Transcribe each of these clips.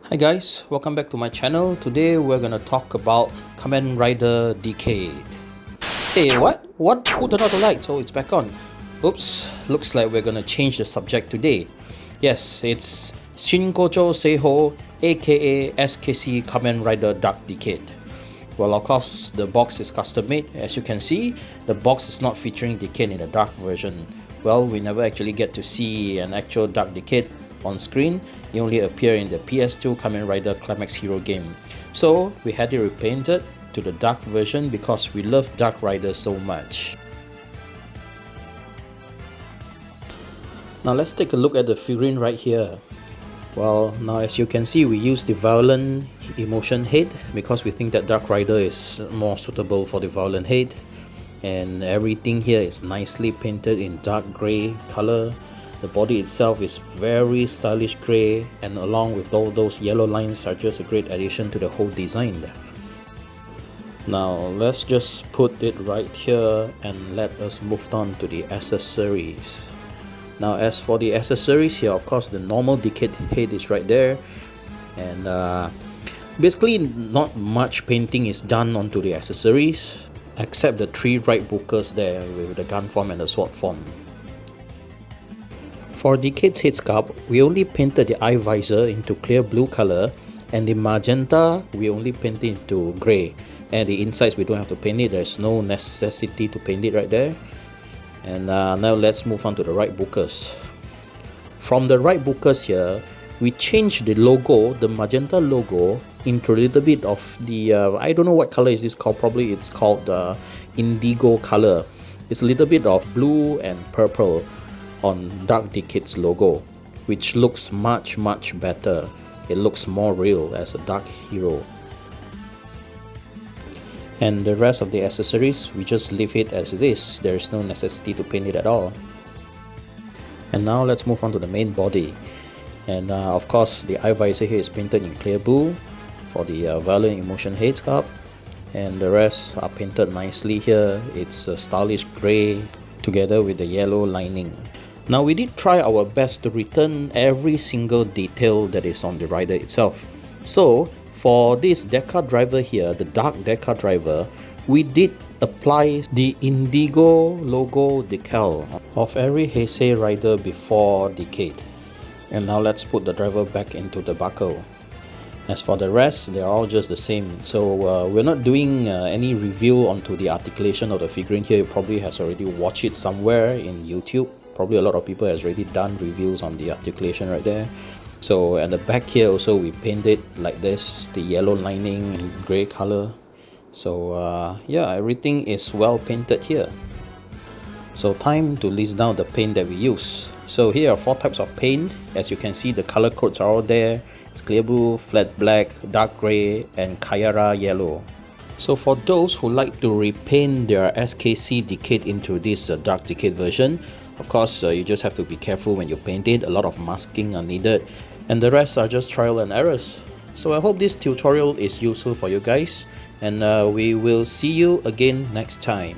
Hi guys, welcome back to my channel. Today we're gonna talk about Kamen Rider Decade. Hey, what? Who turned out the light? Oh, it's back on. Oops, looks like we're gonna change the subject today. Yes, it's Shinkocchou Seihou, aka SKC Kamen Rider Dark Decade. Well, of course, the box is custom made. As you can see, the box is not featuring Decade in the dark version. Well, we never actually get to see an actual Dark Decade on screen. He only appeared in the PS2 Kamen Rider Climax Hero game. So we had it repainted to the dark version because we love Dark Rider so much. Now let's take a look at the figurine right here. Well, now as you can see, we use the violent emotion head because we think that Dark Rider is more suitable for the violent head. And everything here is nicely painted in dark grey color. The body itself is very stylish grey, and along with all those yellow lines are just a great addition to the whole design there. Now let's just put it right here and let us move on to the accessories. Now as for the accessories here, of course the normal Decade head is right there, and basically not much painting is done onto the accessories except the three right bookers there with the gun form and the sword form. For Decade's head sculpt, we only painted the eye visor into clear blue color, and the magenta we only painted into grey. And the insides we don't have to paint it, there's no necessity to paint it right there. And now let's move on to the right bookers. From the right bookers here, we changed the logo, the magenta logo, into a little bit of the, I don't know what color is this called, probably it's called indigo color. It's a little bit of blue and purple on Dark Decade's logo, which looks much better. It looks more real as a dark hero. And the rest of the accessories, we just leave it as it is. There is no necessity to paint it at all. And now let's move on to the main body. And of course the eye visor here is painted in clear blue for the violent emotion head sculpt, and the rest are painted nicely here. It's a stylish grey together with the yellow lining. Now we did try our best to return every single detail that is on the rider itself. So for this Deca driver here, the dark Deca driver, we did apply the indigo logo decal of every Heisei rider before Decade. And now let's put the driver back into the buckle. As for the rest, they're all just the same. So we're not doing any review onto the articulation of the figurine here. You probably has already watched it somewhere in YouTube. Probably a lot of people has already done reviews on the articulation right there. So at the back here also we painted like this, the yellow lining in grey color. So yeah, everything is well painted here. So time to list down the paint that we use. So here are 4 types of paint. As you can see, the color codes are all there. It's clear blue, flat black, dark grey, and Kayara yellow. So for those who like to repaint their SKC Decade into this Dark Decade version, of course you just have to be careful when you paint it. A lot of masking are needed, and the rest are just trial and errors. So I hope this tutorial is useful for you guys, and we will see you again next time.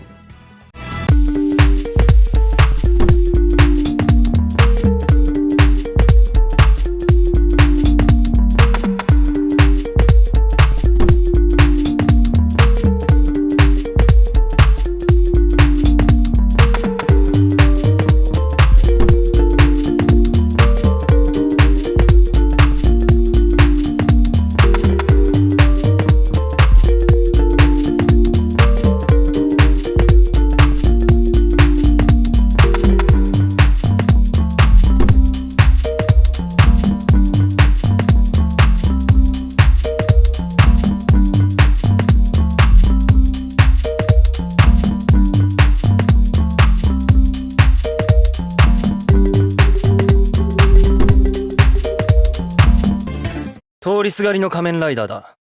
通りすがりの仮面ライダーだ。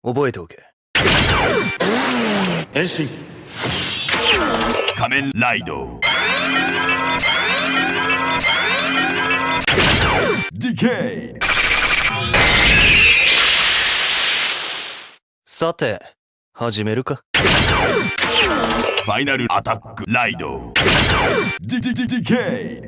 覚えておけ。変身。仮面ライド。Decade。さて、始めるか。ファイナルアタックライド。Decade。